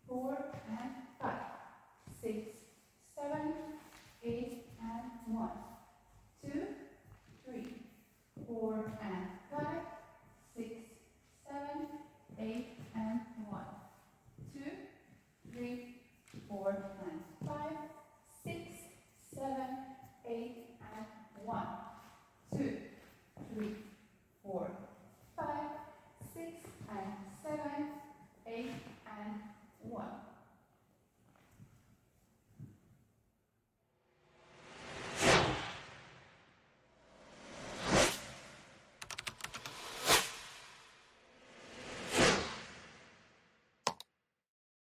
4 and 5, 6, 7, 8 and 1, 2, 3, 4 and 5, 6, 7, 8 and 1, 2, 3, 4 and